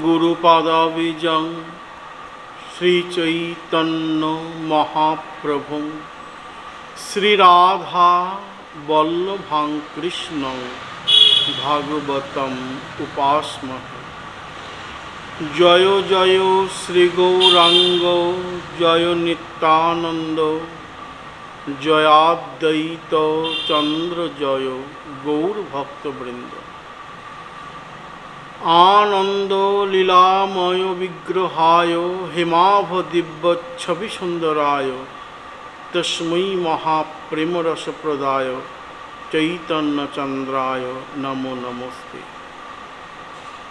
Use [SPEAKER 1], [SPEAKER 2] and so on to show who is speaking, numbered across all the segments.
[SPEAKER 1] गुरुपदाब्जं श्रीचैतन्य महाप्रभुं श्रीराधा वल्लभां कृष्णं भागवतम् उपास्महे। जय जय श्री गौरांग जय नित्यानंद जयाद्वैत चंद्र जय गौर भक्तवृंद। आनंद लीलामय विग्रहाय हेमाभ दिव्य छवि सुंदराय तस्मै महाप्रेम रस प्रदाय चैतन्य चंद्राय नमो नमस्ते।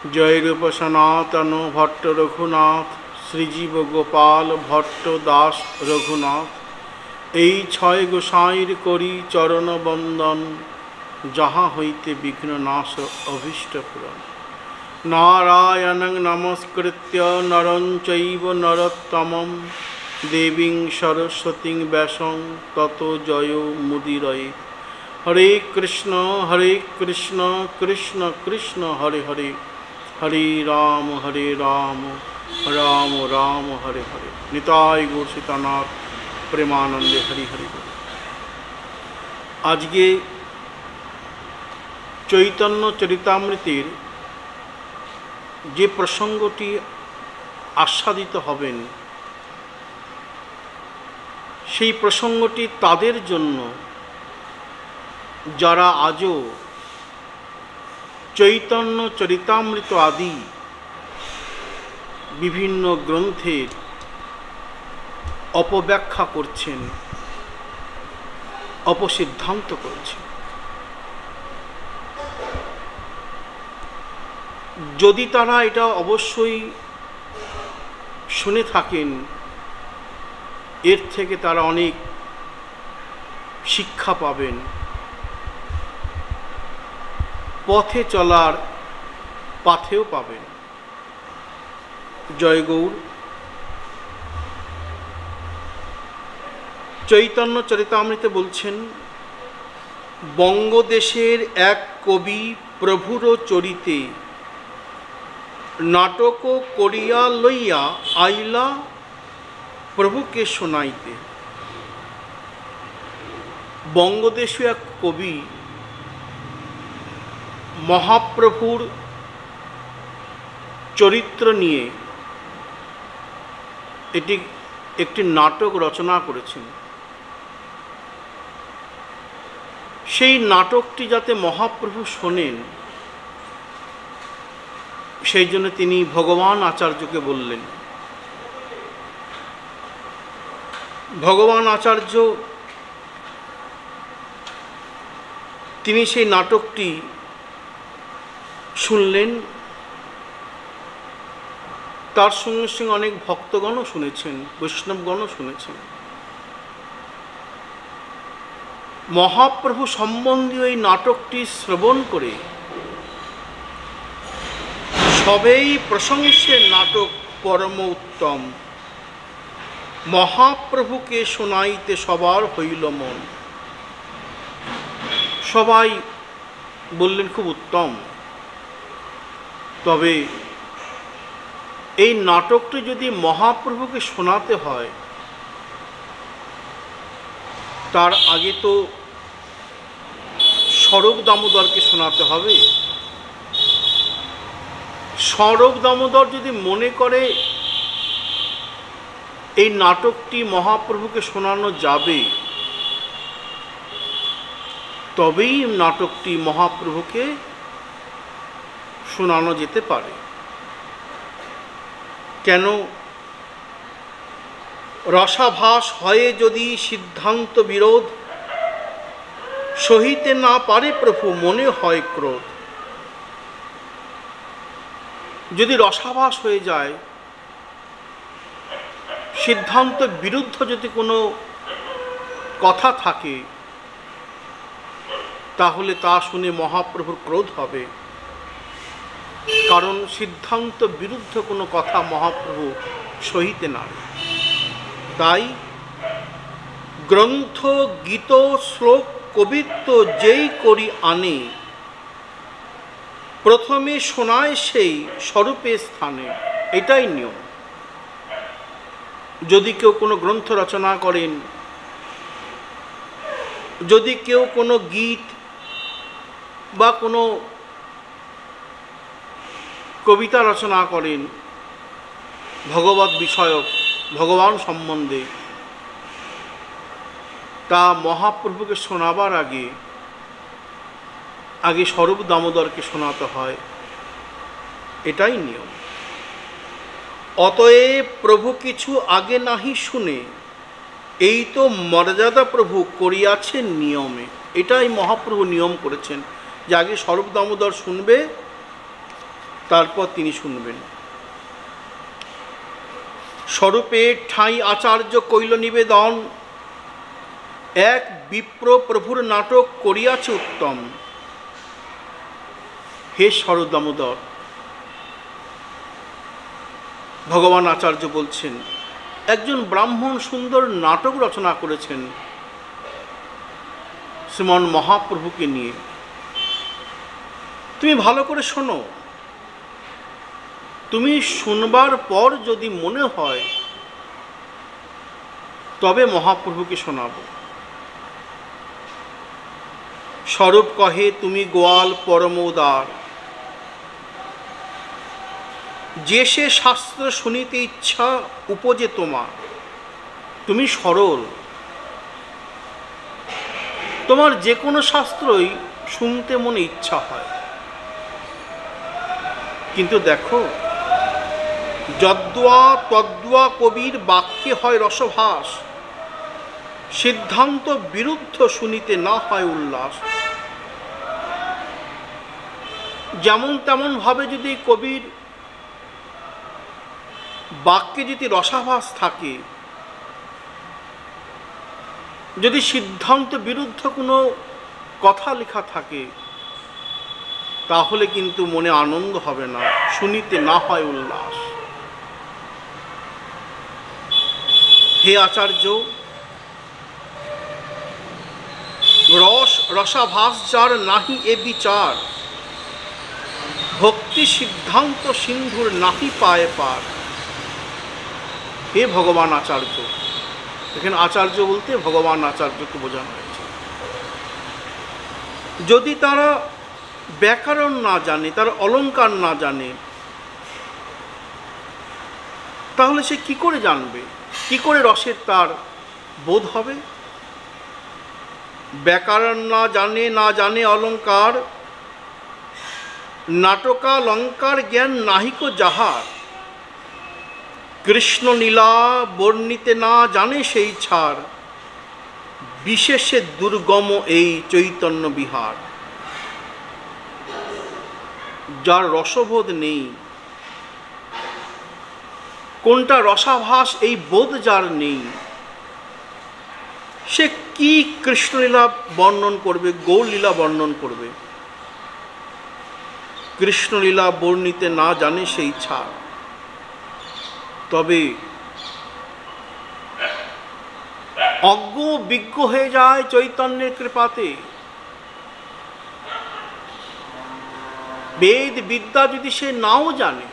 [SPEAKER 1] जय रूप सनातन भट्ट रघुनाथ श्रीजीव गोपाल भट्ट दास रघुनाथ। এই ছয় গোসাইর করি চরণ বন্দন যাহা হইতে বিঘ্ন নাশ অভীষ্ট পূরণ। नारायणं नमस्कृत्य नरं चैव नरोत्तमं देवीं सरस्वतीं व्यासं ततो जयो मुदीरये। हरे कृष्ण कृष्ण कृष्ण हरे हरे हरे राम राम राम हरे हरे। निताय गौर सीतानाथ प्रेमानंदे हरि हरि। आज के चैतन्य चरितामृतेर যে প্রসঙ্গটি আস্বাদিত হবেন সেই প্রসঙ্গটি তাদের জন্য যারা আজও চৈতন্য চরিতামৃত আদি বিভিন্ন গ্রন্থের অপব্যাখ্যা করছেন, অপসিদ্ধান্ত করছেন। যদি তারা এটা অবশ্যই শুনে থাকেন, এর থেকে তারা অনেক শিক্ষা পাবেন, পথে চলার পাথেও পাবেন। জয় গৌর। চৈতন্য চরিতামৃতে বলছেন, বঙ্গদেশের এক কবি প্রভুর চরিতে নাটক করিয়া লইয়া আইলা প্রভুকে শোনাইতে। বঙ্গদেশীয় এক কবি মহাপ্রভুর চরিত্র নিয়ে এটি একটি নাটক রচনা করেছেন। সেই নাটকটি যাতে মহাপ্রভু শোনেন সেই জন্য তিনি ভগবান আচার্যকে বললেন। ভগবান আচার্য তিনি সেই নাটকটি শুনলেন, তার সঙ্গে সঙ্গে অনেক ভক্তগণও শুনেছেন, বৈষ্ণবগণও শুনেছেন। মহাপ্রভু সম্বন্ধীয় এই নাটকটি শ্রবণ করে সবেই প্রশংসের নাটক পরম উত্তম, মহাপ্রভুকে শোনাইতে সবার হইল মন। সবাই বললেন খুব উত্তম, তবে এই নাটকটি যদি মহাপ্রভুকে শোনাতে হয় তার আগে তো স্বরূপ দামোদরকে শোনাতে হবে। স্বরূপ দামোদর যদি মনে করে এই নাটকটি মহাপ্রভুকে শোনানো যাবে তবেই নাটকটি মহাপ্রভুকে শোনানো যেতে পারে। কেন? রসাভাস হয়ে যদি সিদ্ধান্ত বিরোধ সহিতে না পারে প্রভু মনে হয় ক্রোধ। যদি রসাভাস হয়ে যায়, সিদ্ধান্ত বিরুদ্ধ যদি কোনো কথা থাকে তাহলে তা শুনে মহাপ্রভুর ক্রোধ হবে। কারণ সিদ্ধান্ত বিরুদ্ধ কোনো কথা মহাপ্রভু সহিতে না। তাই গ্রন্থ গীত শ্লোক কবিত্ব যেই করি আনে প্রথমে শোনায় সেই স্বরূপের স্থানে, এটাই নিয়ম। যদি কেউ কোনো গ্রন্থ রচনা করেন, যদি কেউ কোনো গীত বা কোনো কবিতা রচনা করেন ভগবত বিষয়ক, ভগবান সম্বন্ধে, তা মহাপ্রভুকে শোনাবার আগে স্বরূপ দামোদরকে শোনাতে হয়, এটাই নিয়ম। অতএব প্রভু কিছু আগে নাহি শুনে, এই তো মর্যাদা প্রভু করিয়াছেন নিয়মে। এটাই মহাপ্রভু নিয়ম করেছেন যে আগে স্বরূপ দামোদর শুনবে, তারপর তিনি শুনবেন। স্বরূপের ঠাঁই আচার্য কইল নিবেদন, এক বিপ্র প্রভুর নাটক করিয়াছে উত্তম। হে স্বরূপ দামোদর, ভগবান আচার্য বলছেন, একজন ব্রাহ্মণ সুন্দর নাটক রচনা করেছেন শ্রীমন মহাপ্রভুকে নিয়ে। তুমি ভালো করে শোনো, তুমি শুনবার পর যদি মনে হয় তবে মহাপ্রভুকে শোনাব। স্বরূপ কহে, তুমি গোয়াল পরম উদার, যে সে শাস্ত্র শুনিতে ইচ্ছা উপজে তোমার। তুমি সরল, তোমার যে কোনো শাস্ত্রই শুনতে মনে ইচ্ছা হয়। কিন্তু দেখো, যদ্দুয়া তদ্দুয়া কবির বাক্যে হয় রসভাস, সিদ্ধান্ত বিরুদ্ধ শুনিতে না হয় উল্লাস। যেমন তেমন ভাবে যদি কবির বাক্যে যদি রসাভাস থাকে, যদি সিদ্ধান্ত বিরুদ্ধ কোনো কথা লেখা থাকে, তাহলে কিন্তু মনে আনন্দ হবে না, শুনিতে না হয় উল্লাস। হে আচার্য, রসাভাস যার নাহি এ বিচার, ভক্তি সিদ্ধান্ত সিন্ধুর নাহি পায় পার। হে ভগবান আচার্য, এখানে আচার্য বলতে ভগবান আচার্যকে বোঝানো হয়েছে। যদি তারা ব্যাকরণ না জানে, তার অলঙ্কার না জানে, তাহলে সে কি করে জানবে, কি করে রসের তার বোধ হবে? ব্যাকরণ না জানে অলঙ্কার, নাটকালঙ্কার জ্ঞান নাহিক যাহার। কৃষ্ণ লীলা বর্ণিতে না জানে সেই ছাড়, বিশেষে দুর্গম এই চৈতন্য বিহার। যার রসবোধ নেই, কোনটা রসাভাস এই বোধ যার নেই, সে কি কৃষ্ণলীলা বর্ণন করবে, গৌরলীলা বর্ণন করবে? কৃষ্ণলীলা বর্ণিতে না জানে সেই ছাড়। তবে অজ্ঞ বিজ্ঞ হয়ে যায় চৈতন্যের কৃপাতে। বেদ বিদ্যা যদি সে নাও জানে,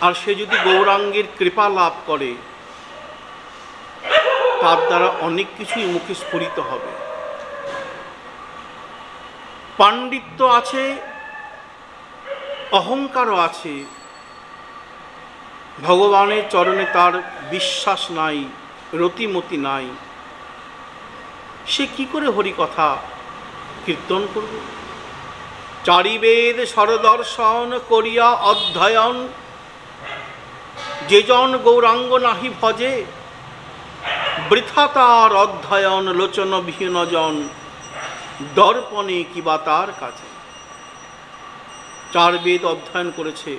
[SPEAKER 1] আর সে যদি গৌরাঙ্গের কৃপা লাভ করে, তার দ্বারা অনেক কিছুই মুখে স্ফুরিত হবে। পাণ্ডিত্য আছে, অহংকারও আছে, ভগবানের চরণে তার বিশ্বাস নাই, রতিমতি নাই, সে কি করে হরিকথা কীর্তন করবে? চারিবেদ সরদর্শন করিয়া অধ্যয়ন, যেজন গৌরাঙ্গ নাহি ভজে, বৃথা তার অধ্যয়ন লোচন বিহীন জন, দর্পণে কিবা তার কাছে। চার বেদ অধ্যয়ন করেছে,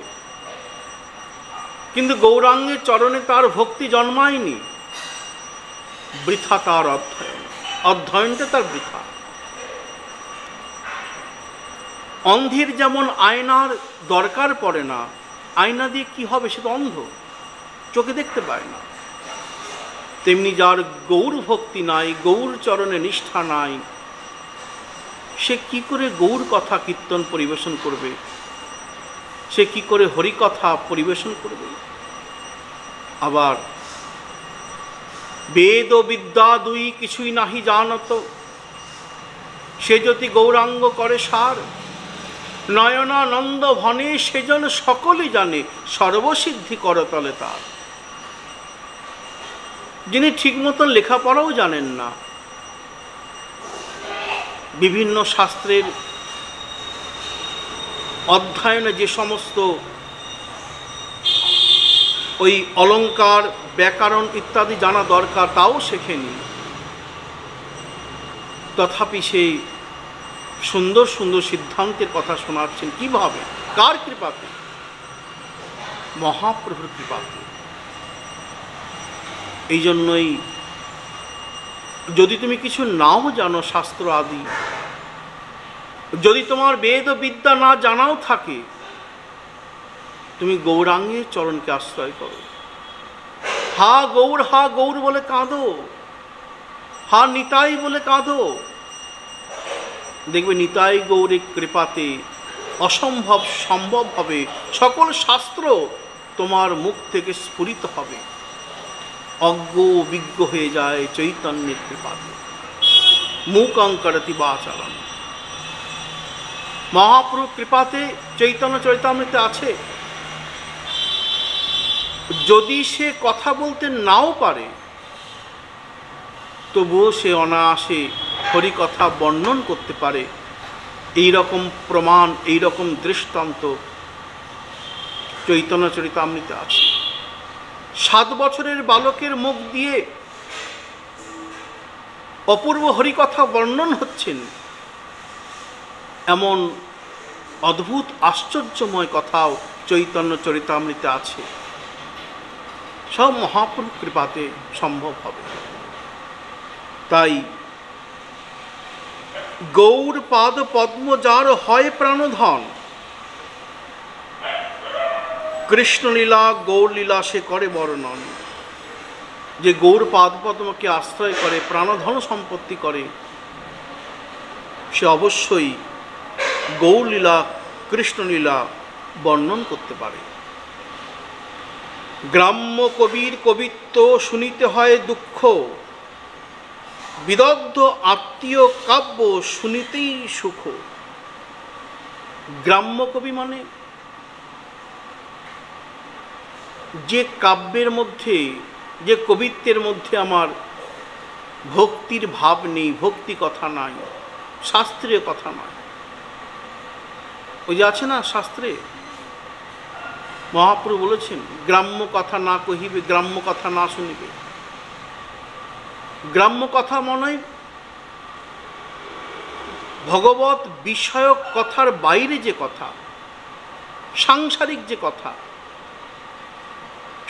[SPEAKER 1] কিন্তু গৌরাঙ্গের চরণে তার ভক্তি জন্মায়নি, বৃথা তার অধ্যয়ন, অধ্যয়নটা তার বৃথা। অন্ধের যেমন আয়নার দরকার পড়ে না, আয়না দিয়ে কি হবে, সে তো অন্ধ, চোখে দেখতে পায় না। তেমনি যার গৌর ভক্তি নাই, গৌর চরণে নিষ্ঠা নাই, সে কি করে গৌর কথা কীর্তন পরিবেশন করবে, সে কি করে হরিকথা পরিবেশন করবে? আবার বেদ ও বিদ্যা দুই কিছুই নাহি জানত, সে যদি গৌরাঙ্গ করে সার, নয়নানন্দ ভনে সেজন সকলে জানে, সর্বসিদ্ধি করতলে তার। যিনি ঠিক মতন লেখাপড়াও জানেন না, বিভিন্ন শাস্ত্রের অধ্যয়নে যে সমস্ত ওই অলঙ্কার, ব্যাকরণ ইত্যাদি জানা দরকার তাও শেখেনি, তথাপি সেই সুন্দর সুন্দর সিদ্ধান্তের কথা শোনাচ্ছেন। কিভাবে? কার কৃপাতে? মহাপ্রভুর কৃপাতে। এই জন্যই যদি তুমি কিছু নাও জানো শাস্ত্র আদি, যদি তোমার বেদ ও বিদ্যা না জানাও থাকে, তুমি গৌরাঙ্গের চরণকে আশ্রয় করো। হা গৌর বলে কাঁদো, হা নিতাই বলে কাঁদো। দেখবে নিতাই গৌরের কৃপাতে অসম্ভব সম্ভব হবে, সকল শাস্ত্র তোমার মুখ থেকে স্ফুরিত হবে, অজ্ঞ বিজ্ঞ হয়ে যায় চৈতন্যের কৃপাতে। মূকং করতি বাচালম। মহাপ্রভু কৃপাতে চৈতন্য চরিতামৃতে আছে। যদি সে কথা বলতে নাও পারে, তবুও সে অনায়াসে হরিকথা বর্ণন করতে পারে। এই রকম প্রমাণ, এই রকম দৃষ্টান্ত চৈতন্য চরিতামৃতে আছে। 7 বছরের বালকের মুখ দিয়ে অপূর্ব হরিকথা বর্ণন হচ্ছেন, এমন অদ্ভুত আশ্চর্যময় কথাও চৈতন্য চরিতামৃতে আছে। সব মহাপ্রভু কৃপাতে সম্ভব হবে। তাই গৌর পাদ পদ্ম যার হয় প্রাণধন, কৃষ্ণলীলা গৌরলীলা সে করে বর্ণন। যে গৌর পাদ পদ্মকে আশ্রয় করে, প্রাণধন সম্পত্তি করে, সে অবশ্যই গৌরলীলা কৃষ্ণলীলা বর্ণন করতে পারে। গ্রাম্য কবির কবিত্ব শুনিতে হয় দুঃখ, বিদগ্ধ আত্মীয় কাব্য শুনিতেই সুখ। গ্রাম্য কবি মানে যে কাব্যের মধ্যে, যে কবিত্বের মধ্যে আমার ভক্তির ভাব নেই, ভক্তি কথা নাই, শাস্ত্রীয় কথা নয়। ওই যে আছে না শাস্ত্রে, মহাপ্রভু বলেছেন গ্রাম্য কথা না কহিবে, গ্রাম্য কথা না শুনিবে। গ্রাম্য কথা মনে ভগবত বিষয়ক কথার বাইরে যে কথা, সাংসারিক যে কথা,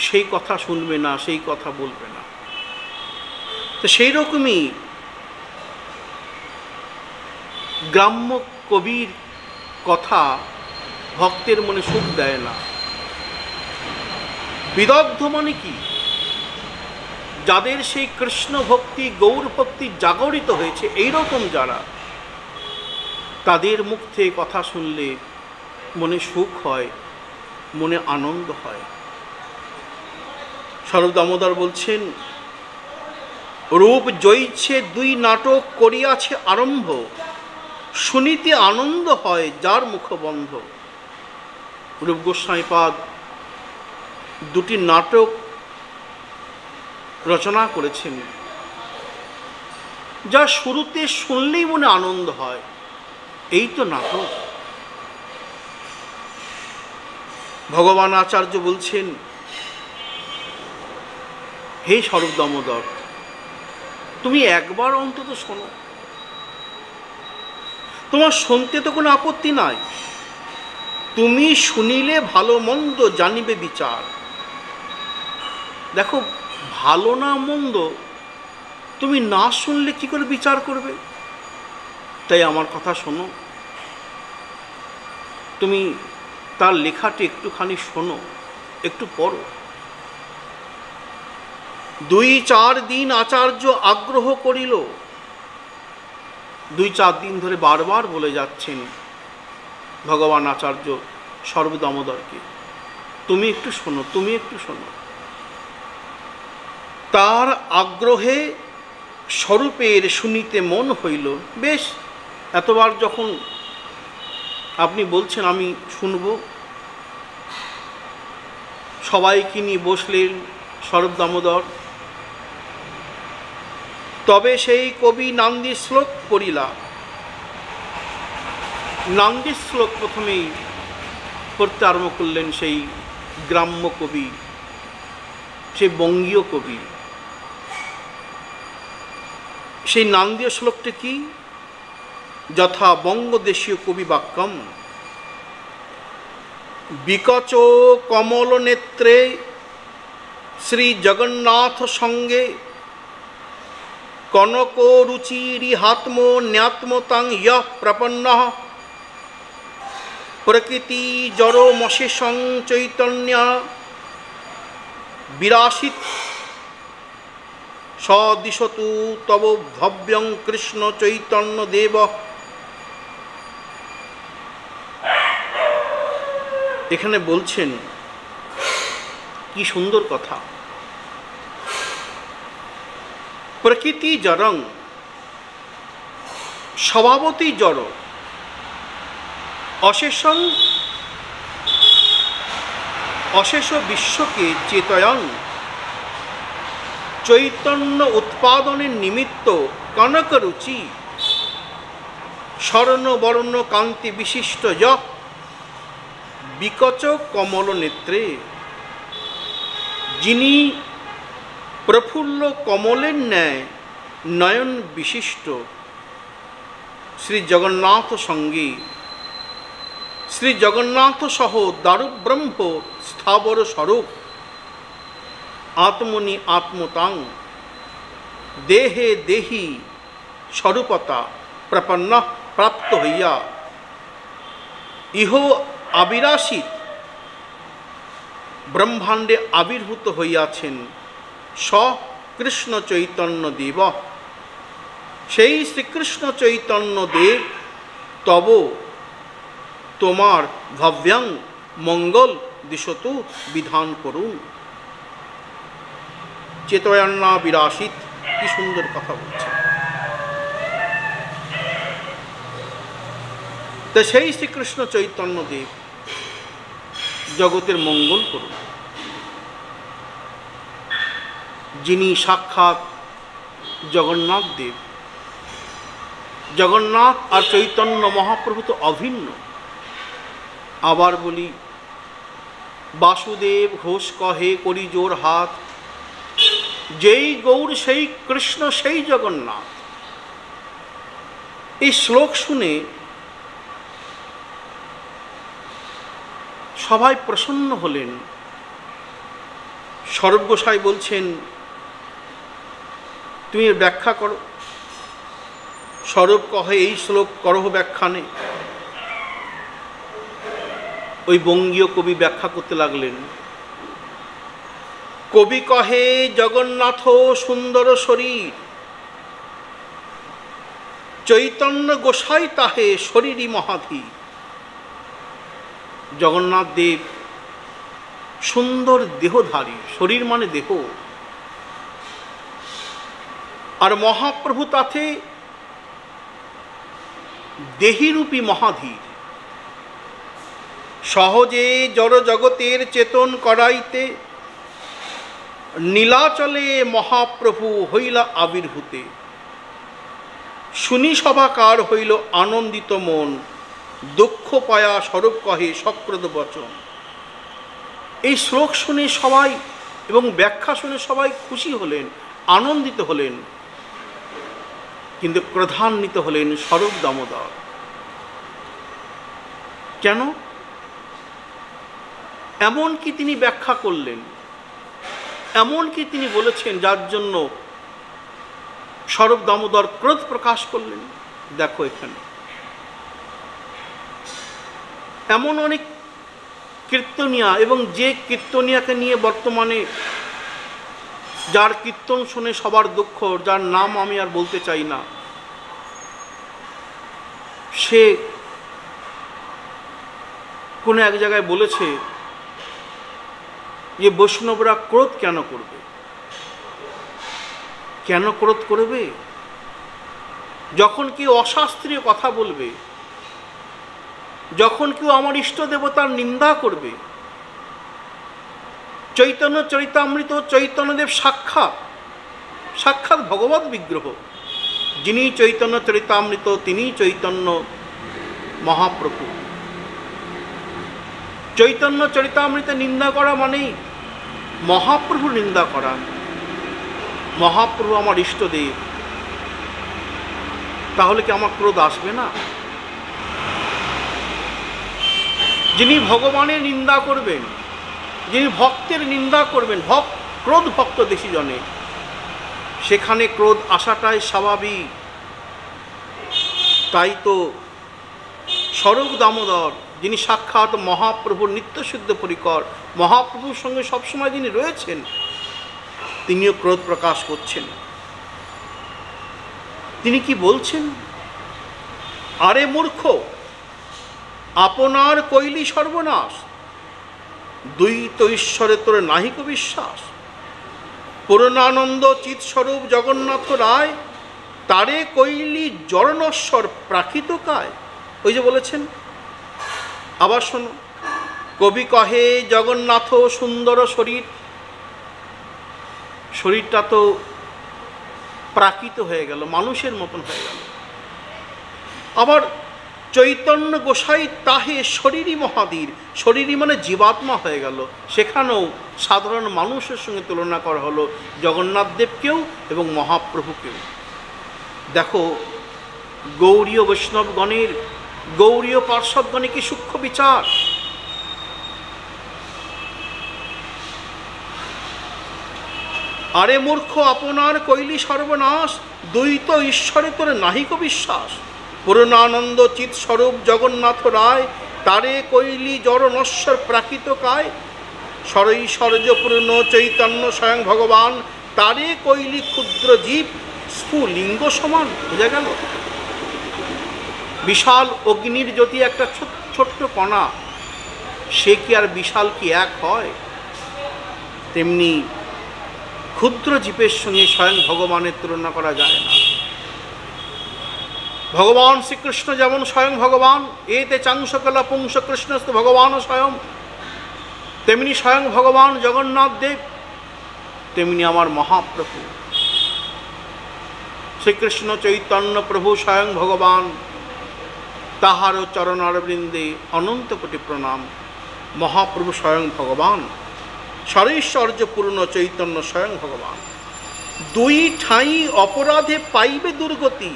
[SPEAKER 1] সেই কথা শুনবে না, সেই কথা বলবে না। তো সেই রকমই গ্রাম্য কবির কথা ভক্তের মনে সুখ দেয় না। বিদগ্ধ মানে কি? যাদের সেই কৃষ্ণ ভক্তি, গৌর ভক্তি জাগরিত হয়েছে, এইরকম যারা, তাদের মুখ থেকে কথা শুনলে মনে সুখ হয়, মনে আনন্দ হয়। স্বরূপ দামোদর বলছেন, রূপ জয়ছে 2 নাটক করিয়াছে আরম্ভ, শুনিতে আনন্দ হয় যার মুখবন্ধ। রূপ গোস্বামীপাদ 2টি নাটক রচনা করেছেন, যা শুরুতে শুনলেই মনে আনন্দ হয়। এই তো নাটক। ভগবান আচার্য বলছেন, হে স্বরূপ দামোদর, তুমি একবার অন্তত শোনো, তোমার শুনতে তো কোনো আপত্তি নাই, তুমি শুনিলে ভালো মন্দ জানিবে বিচার। দেখো, ভালো না মন্দ তুমি না শুনলে কি করে বিচার করবে? তাই আমার কথা শোনো, তুমি তার লেখাটি একটুখানি শোনো, একটু পড়ো। 2-4 দিন আচার্য আগ্রহ করিল, 2-4 দিন ধরে বারবার বলে যাচ্ছেন ভগবান আচার্য স্বরূপ দামোদরকে, তুমি একটু শোনো, তুমি একটু শোনো। তার আগ্রহে স্বরূপের শুনিতে মন হইল। বেশ, এতবার যখন আপনি বলছেন আমি শুনব, সবাইকে নিয়ে বসলেন স্বরূপ দামোদর। তবে সেই কবি নান্দি শ্লোক পড়িলা। নান্দি শ্লোক প্রথমেই পড়তে আরম্ভ করলেন সেই গ্রাম্য কবি, সেই বঙ্গীয় কবি। সেই নান্দীয় শ্লোকটি কি? যথা বঙ্গদেশীয় কবি বাক্যম বিকচ কমল নেত্রে শ্রী জগন্নাথ সঙ্গে কনক রুচিরিহাত্ম ন্যাত্মতাং ইয়ঃ প্রপন্নঃ প্রকৃতি জড়মশেষং চৈতন্য বিরাসিত সদিশতু তব ভব্যং কৃষ্ণ চৈতন্য দেব। এখানে বলছেন কি সুন্দর কথা, প্রকৃতি জড়ং, স্বভাবতই জড়, অশেষং, অশেষ বিশ্বকে চেতয়ং চৈতন্য উৎপাদনের নিমিত্ত কনক রুচি স্বর্ণবর্ণ কান্তি বিশিষ্ট যঃ বিকচ কমল নেত্রে, যিনি প্রফুল্ল কমলের ন্যায় নয়ন বিশিষ্ট শ্রী জগন্নাথ সঙ্গে, শ্রী জগন্নাথ সহ দারুব্রহ্ম স্থাবর স্বরূপ আত্মনি আত্মতাং দেহে দেহি স্বরূপতা প্রপন্ন প্রাপ্ত হইয়া ইহ আবিরাসিত ব্রহ্মাণ্ডে আবির্ভূত হইয়াছেন স কৃষ্ণ চৈতন্য দেব। সেই শ্রীকৃষ্ণ চৈতন্য দেব তব তোমার ভব্যাং মঙ্গল দিশতু বিধান করুন। চেতয়ান্না বিরাসিত, কি সুন্দর কথা বলছে। তা সেই শ্রীকৃষ্ণ চৈতন্য দেব জগতের মঙ্গল করুন, যিনি সাক্ষাৎ জগন্নাথ দেব। জগন্নাথ আর চৈতন্য মহাপ্রভু তো অভিন্ন। আবার বলি, বাসুদেব ঘোষ কহে করি জোর হাত, যেই গৌর সেই কৃষ্ণ সেই জগন্নাথ। এই শ্লোক শুনে সবাই প্রসন্ন হলেন। স্বরূপ গোসাই বলছেন তুমি ব্যাখ্যা করো। স্বরূপ কহে এই শ্লোক করহ ব্যাখ্যানে। ওই বঙ্গীয় কবি ব্যাখ্যা করতে লাগলেন। কবি কহে জগন্নাথ সুন্দর শরীর, চৈতন্য গোসাই তাহে শরীরই মহাধীর। জগন্নাথ দেব সুন্দর দেহধারী, শরীর মানে দেহ, আর মহাপ্রভু তাতে দেহিরূপী মহাধীর। সহজে জড় জগতের চেতন করাইতে নীলাচলে মহাপ্রভু হইলা আবির্ভূতে। শুনি সভাকার হইল আনন্দিত মন, দুঃখ পায়া স্বরূপ কহে সক্রদ বচন। এই শ্লোক শুনে সবাই এবং ব্যাখ্যা শুনে সবাই খুশি হলেন, আনন্দিত হলেন, কিন্তু ক্রধান্বিত হলেন স্বরূপ দামোদর। কেন? এমন কি তিনি ব্যাখ্যা করলেন, এমন কি তিনি বলেছেন যার জন্য স্বরূপ দামোদর ক্রোধ প্রকাশ করলেন? দেখো এখানে এমন অনেক কীর্তনিয়া, এবং যে কীর্তনিয়াকে নিয়ে বর্তমানে যার কীর্তন শুনে সবার দুঃখ, যার নাম আমি আর বলতে চাই না, সে কোনো এক জায়গায় বলেছে যে বৈষ্ণবরা ক্রোধ কেন করবে? কেন ক্রোধ করবে? যখন কেউ অশাস্ত্রীয় কথা বলবে, যখন কেউ আমার ইষ্ট দেবতার নিন্দা করবে, চৈতন্য চরিতামৃত চৈতন্যদেব সাক্ষাৎ সাক্ষাৎ ভগবৎ বিগ্রহ, যিনি চৈতন্য চরিতামৃত তিনি চৈতন্য মহাপ্রভু। চৈতন্য চরিতামৃতে নিন্দা করা মানেই মহাপ্রভুর নিন্দা করা। মহাপ্রভু আমার ইষ্টদেব, তাহলে কি আমার ক্রোধ আসবে না? যিনি ভগবানের নিন্দা করবেন, যিনি ভক্তের নিন্দা করবেন, ক্রোধ ভক্ত দেশি জনে, সেখানে ক্রোধ আসাটাই স্বাভাবিক। তাই তো স্বরূপ দামোদর, যিনি সাক্ষাৎ মহাপ্রভুর নিত্যসিদ্ধ পরিকর, মহাপ্রভুর সঙ্গে সবসময় যিনি রয়েছেন, তিনিও ক্রোধ প্রকাশ করছেন। তিনি কি বলছেন? আরে মূর্খ, আপনার কইলি সর্বনাশ, দ্বৈত ঈশ্বরে তোর নাহিক বিশ্বাস। পূর্ণানন্দ চিৎস্বরূপ জগন্নাথ রায়, তারে কইলি জড়নশ্বর প্রাকৃত কায়। ওই যে বলেছেন, আবার শোনো, কবি কহে জগন্নাথ সুন্দর শরীর, শরীরটা তো প্রাকৃত হয়ে গেল, মানুষের মতন হয়ে গেল। আবার চৈতন্য গোসাই তাহে শরীরই মহাদীর, শরীরই মানে জীবাত্মা হয়ে গেল। সেখানেও সাধারণ মানুষের সঙ্গে তুলনা করা হলো জগন্নাথ দেবকেও এবং মহাপ্রভুকেও। দেখো, গৌরীয় বৈষ্ণবগণের, গৌরীয় পার্শ্বদগণে কি সূক্ষ্ম বিচার। আরে মূর্খ, আপনার কইলি সর্বনাশ, দ্বৈত ঈশ্বরে তোর নাহিক বিশ্বাস। পূর্ণানন্দ চিৎস্বরূপ জগন্নাথ রায়, তারে কইলি জড় নশ্বর প্রাকৃত কায়। সরৈশ্বর্যপূর্ণ চৈতন্য স্বয়ং ভগবান, তারে কইলি ক্ষুদ্র জীব স্ফুলিঙ্গ সমান। বোঝা গেল? বিশাল অগ্নির জ্যোতি একটা ছোট্ট কণা, সে কি আর বিশাল কি এক হয়? তেমনি ক্ষুদ্র জীবের সঙ্গে স্বয়ং ভগবানের তুলনা করা যায় না। ভগবান শ্রীকৃষ্ণ যেমন স্বয়ং ভগবান, এতে চাংসকলা পুংস কৃষ্ণস্ত ভগবান স্বয়ং, তেমনি স্বয়ং ভগবান জগন্নাথ দেব, তেমনি আমার মহাপ্রভু শ্রীকৃষ্ণ চৈতন্য প্রভু স্বয়ং ভগবান, তাহারও চরণারবৃন্দে অনন্ত কোটি প্রণাম। মহাপ্রভু স্বয়ং ভগবান, সরৈশ্বর্যপূর্ণ চৈতন্য স্বয়ং ভগবান। দুই ঠাঁই অপরাধে পাইবে দুর্গতি,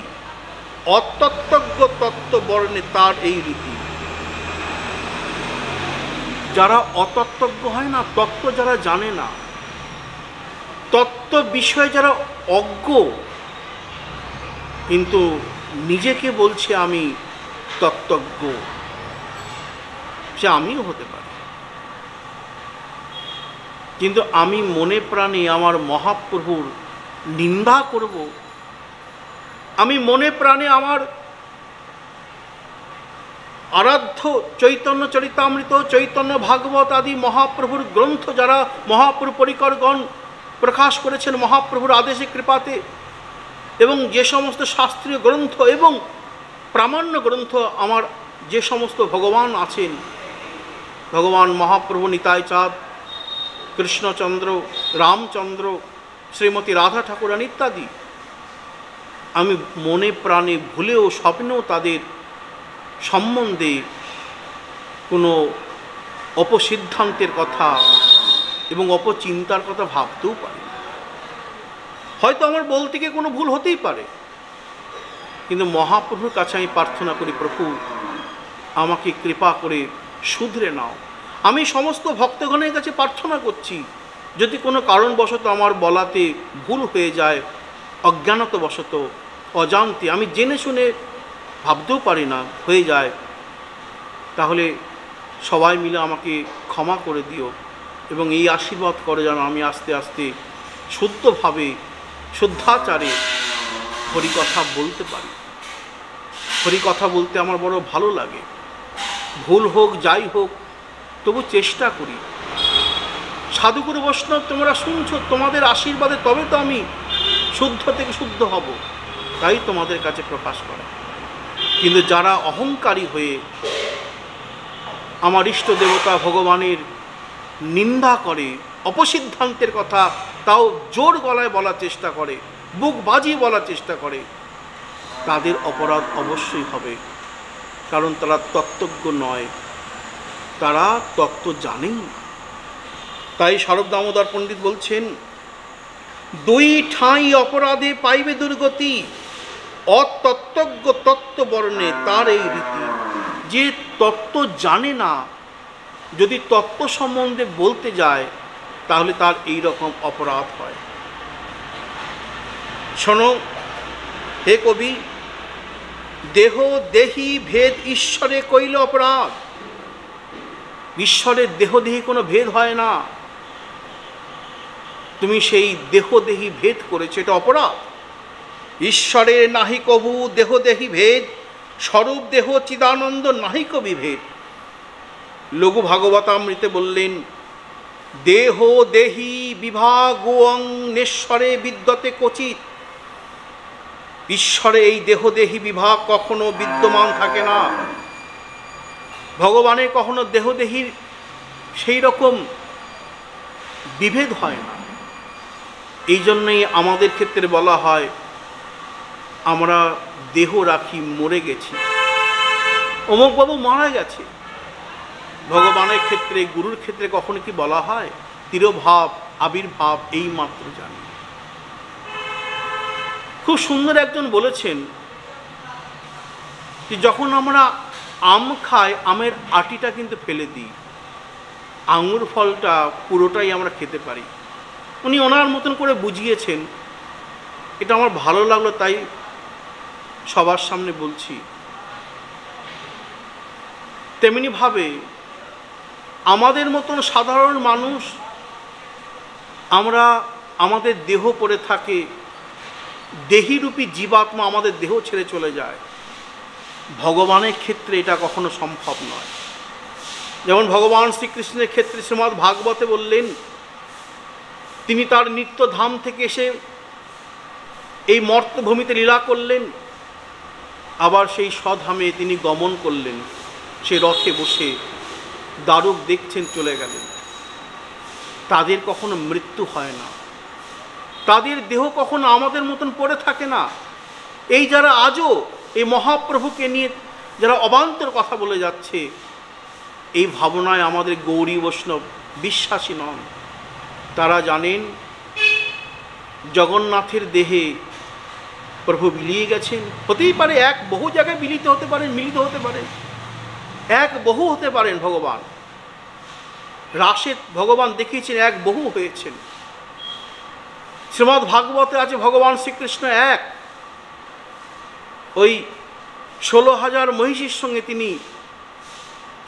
[SPEAKER 1] অতত্ত্বজ্ঞ তত্ত্ব বর্ণে তার এই রীতি। যারা অতত্ত্বজ্ঞ হয় না, তত্ত্ব যারা জানে না, তত্ত্ব বিষয়ে যারা অজ্ঞ, কিন্তু নিজেকে বলছে আমি তত্ত্বজ্ঞ, সে আমিও হতে পারি, কিন্তু আমি মনে প্রাণে আমার মহাপ্রভুর নিন্দা করব, আমি মনে প্রাণে আমার আরাধ্য চৈতন্য চরিতামৃত, চৈতন্য ভাগবত আদি মহাপ্রভুর গ্রন্থ যারা মহাপ্রভু পরিকরগণ প্রকাশ করেছেন মহাপ্রভুর আদেশে কৃপাতে, এবং যে সমস্ত শাস্ত্রীয় গ্রন্থ এবং প্রামাণ্য গ্রন্থ আমার যে সমস্ত ভগবান আছেন, ভগবান মহাপ্রভু নিতাই চাঁদ, কৃষ্ণচন্দ্র, রামচন্দ্র, শ্রীমতী রাধা ঠাকুরান ইত্যাদি, আমি মনে প্রাণে ভুলেও স্বপ্নেও তাদের সম্বন্ধে কোনো অপসিদ্ধান্তের কথা এবং অপচিন্তার কথা ভাবতেও পারি। হয়তো আমার বলতে গিয়ে কোনো ভুল হতেই পারে, কিন্তু মহাপ্রভুর কাছে আমি প্রার্থনা করি, প্রভু আমাকে কৃপা করে শুধরে নাও। আমি সমস্ত ভক্তগণের কাছে প্রার্থনা করছি, যদি কোনো কারণবশত আমার বলাতে ভুল হয়ে যায়, অজ্ঞানতাবশত, অজান্তে, আমি জেনে শুনে ভাবতেও পারি না, হয়ে যায়, তাহলে সবাই মিলে আমাকে ক্ষমা করে দিও এবং এই আশীর্বাদ করে যেন আমি আস্তে আস্তে শুদ্ধভাবে, শুদ্ধাচারে হরিকথা বলতে পারি। হরি কথা বলতে আমার বড় ভালো লাগে। ভুল হোক যাই হোক তবু চেষ্টা করি। সাধুগুরু বৈষ্ণব তোমরা শুনছো, তোমাদের আশীর্বাদে তবে তো আমি শুদ্ধ থেকে শুদ্ধ হব, তাই তোমাদের কাছে প্রকাশ করা। কিন্তু যারা অহংকারী হয়ে আমার ইষ্ট দেবতা ভগবানের নিন্দা করে, অপসিদ্ধান্তের কথা তাও জোর গলায় বলার চেষ্টা করে, বুক বাজিয়ে বলার চেষ্টা করে, তাদের অপরাধ অবশ্যই হবে। কারণ তারা তত্ত্বজ্ঞ নয়, তারা তত্ত্ব জানেই না। তাই স্বরূপ দামোদর পণ্ডিত বলছেন, দুই ঠাঁই অপরাধে পাইবে দুর্গতি, অতত্ত্বজ্ঞ তত্ত্ব বর্ণে তার এই রীতি। যে তত্ত্ব জানে না যদি তত্ত্ব সম্বন্ধে বলতে যায় তাহলে তার এই রকম অপরাধ হয়। শোনো হে কবি, দেহ দেহি ভেদ ঈশ্বরে কইল অপরাধ। ঈশ্বরের দেহদেহি কোনো ভেদ হয় না, তুমি সেই দেহদেহি ভেদ করেছো, এটা অপরাধ। ঈশ্বরের নাহি কবু দেহদেহি ভেদ, স্বরূপ দেহ চিদানন্দ নাহি কবি ভেদ। লঘু ভাগবতামৃতে বললেন, দেহ দেহি বিভাগং নেশ্বরে বিদ্যতে কচিত। ঈশ্বরে এই দেহদেহি বিভাগ কখনো বিদ্যমান থাকে না। ভগবানের কখনো দেহদেহির সেই রকম বিভেদ হয় না। এই জন্যই আমাদের ক্ষেত্রে বলা হয় আমরা দেহ রাখি, মরে গেছি, অমুকবাবু মারা গেছে। ভগবানের ক্ষেত্রে, গুরুর ক্ষেত্রে কখনো কি বলা হয়? তিরোভাব আবির্ভাব এই মাত্র জানি। খুব সুন্দর একজন বলেছেন যে যখন আমরা আম খাই, আমের আটিটা কিন্তু ফেলে দিই, আঙুর ফলটা পুরোটাই আমরা খেতে পারি। উনি ওনার মতন করে বুঝিয়েছেন, এটা আমার ভালো লাগলো, তাই সবার সামনে বলছি। তেমনিভাবে আমাদের মতন সাধারণ মানুষ, আমরা আমাদের দেহ পড়ে থাকে, দেহিরূপী জীবাত্মা আমাদের দেহ ছেড়ে চলে যায়। ভগবানের ক্ষেত্রে এটা কখনো সম্ভব নয়। যেমন ভগবান শ্রীকৃষ্ণের ক্ষেত্রে শ্রীমদ্ ভাগবতে বললেন, তিনি তার নিত্য ধাম থেকে এসে এই মর্তভূমিতে লীলা করলেন, আবার সেই স্বধামে তিনি গমন করলেন। সে রথে বসে দ্বারক দেখছেন, চলে গেলেন। তাদের কখনো মৃত্যু হয় না, তাদের দেহ কখনো আমাদের মতন পড়ে থাকে না। এই যারা আজও এই মহাপ্রভুকে নিয়ে যারা অবান্তর কথা বলে যাচ্ছে, এই ভাবনায় আমাদের গৌরী বৈষ্ণব বিশ্বাসী নন। তারা জানেন জগন্নাথের দেহে প্রভু মিলিয়ে গেছেন। হতেই পারে এক বহু জায়গায় মিলিত হতে পারেন, মিলিত হতে পারেন, এক বহু হতে পারেন। ভগবান রাসে ভগবান দেখিয়েছেন এক বহু হয়েছেন। শ্রীমদ্ ভাগবতে আছে ভগবান শ্রীকৃষ্ণ এক, ওই 16,000 মহিষীর সঙ্গে তিনি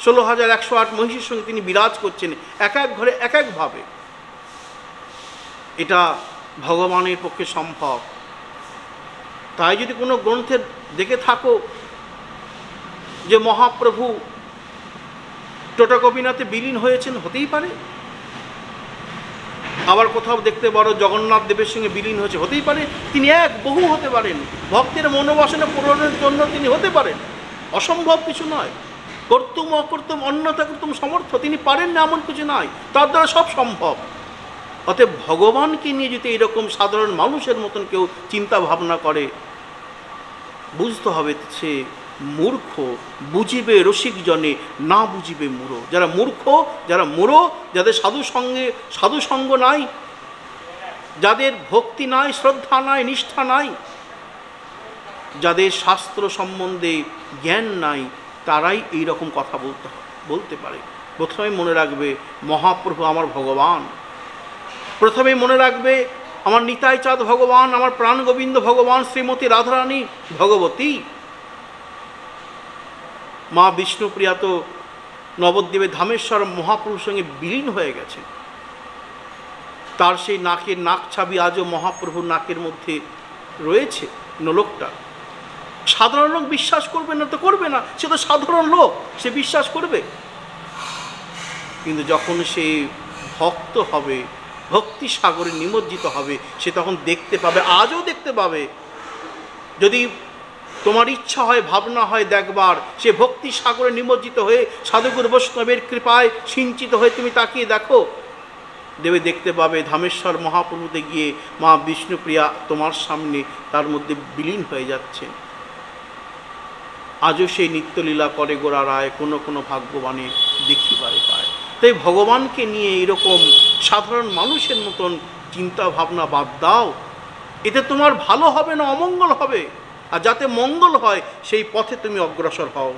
[SPEAKER 1] 16,108 মহিষীর সঙ্গে তিনি বিরাজ করছেন, এক এক ঘরে এক একভাবে। এটা ভগবানের পক্ষে সম্ভব। তাই যদি কোনো গ্রন্থে দেখে থাকো যে মহাপ্রভু টোটকবিনাথে বিলীন হয়েছেন, হতেই পারে। আবার কোথাও দেখতে পারো জগন্নাথ দেবের সঙ্গে বিলীন হয়েছে, হতেই পারে। তিনি এক বহু হতে পারেন, ভক্তের মনোবাসনা পূরণের জন্য তিনি হতে পারেন, অসম্ভব কিছু নয়। কর্তুম অকর্তুম অন্যথা কর্তুম সমর্থ, তিনি পারেন না এমন কিছু নয়, তার দ্বারা সব সম্ভব। অতএব ভগবানকে নিয়ে যদি এরকম সাধারণ মানুষের মতন কেউ চিন্তা ভাবনা করে, বুঝতে হবে সে মূর্খ। বুঝিবে রসিক জনে, না বুঝিবে মূঢ়। যারা মূর্খ, যারা মূঢ়, যাদের সাধু সঙ্গ নাই, যাদের ভক্তি নাই, শ্রদ্ধা নাই, নিষ্ঠা নাই, যাদের শাস্ত্র সম্বন্ধে জ্ঞান নাই, তারাই এই রকম কথা বলতে পারে। প্রথমে মনে রাখবে মহাপ্রভু আমার ভগবান, প্রথমে মনে রাখবে আমার নিতাই চাঁদ ভগবান, আমার প্রাণ গোবিন্দ ভগবান, শ্রীমতী রাধারানী ভগবতী। মা বিষ্ণুপ্রিয়া তো নবদ্বীপে ধামেশ্বর মহাপ্রভুর সঙ্গে বিলীন হয়ে গেছে। তার সেই নাকের নাক ছাবি আজও মহাপ্রভুর নাকের মধ্যে রয়েছে, নোলকটা। সাধারণ লোক বিশ্বাস করবে না তো করবে না, সে তো সাধারণ লোক, সে বিশ্বাস করবে। কিন্তু যখন সে ভক্ত হবে, ভক্তি সাগরে নিমজ্জিত হবে, সে তখন দেখতে পাবে, আজও দেখতে পাবে। যদি তোমার ইচ্ছা হয়, ভাবনা হয় দেখবার, সে ভক্তি সাগরে নিমজ্জিত হয়ে সাধুগুরু বৈষ্ণবের কৃপায় সিঞ্চিত হয়ে তুমি তাকিয়ে দেখো, দেবে দেখতে পাবে ধামেশ্বর মহাপ্রভুতে গিয়ে মা বিষ্ণুপ্রিয়া তোমার সামনে তার মধ্যে বিলীন হয়ে যাচ্ছে। আজও সেই নিত্যলীলা করে গোরা রায়, কোনো কোনো ভাগ্যবানে দেখিবারে পায়। তাই ভগবানকে নিয়ে এরকম সাধারণ মানুষের মতন চিন্তা ভাবনা বাদ দাও, এতে তোমার ভালো হবে না অমঙ্গল হবে। আর যাতে মঙ্গল হয় সেই পথে তুমি অগ্রসর হও।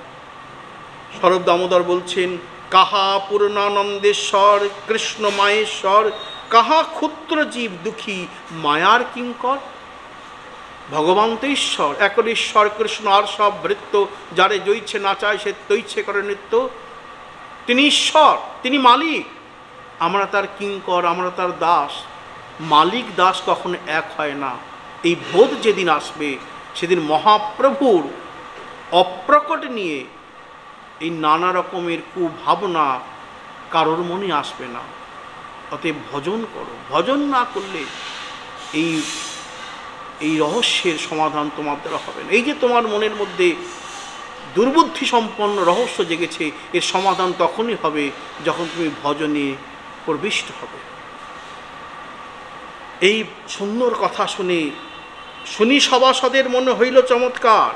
[SPEAKER 1] স্বরূপ দামোদর বলছেন, কাহা পূর্ণানন্দেশ্বর কৃষ্ণ মায়েশ্বর, কাহা ক্ষুদ্র জীব দুঃখী মায়ার কিঙ্কর। ভগবান তো ঈশ্বর, একর ঈশ্বর কৃষ্ণ আর সব বৃত্ত, যারে জইছে নাচায় সে তৈছে করে নৃত্য। তিনি ঈশ্বর, তিনি মালিক, আমরা তার কিঙ্কর, আমরা তার দাস। মালিক দাস কখনো এক হয় না। এই বোধ যেদিন আসবে, সেদিন মহাপ্রভুর অপ্রকট নিয়ে এই নানা রকমের কুভাবনা কারোর মনে আসবে না। অতএব ভজন করো, ভজন না করলে এই রহস্যের সমাধান তোমার দ্বারা হবে না। এই যে তোমার মনের মধ্যে দুর্বুদ্ধি সম্পন্ন রহস্য জেগেছে, এর সমাধান তখনই হবে যখন তুমি ভজনে প্রবিষ্ট হবে। এই সুন্দর কথা শুনি সভাসদের মনে হইল চমৎকার,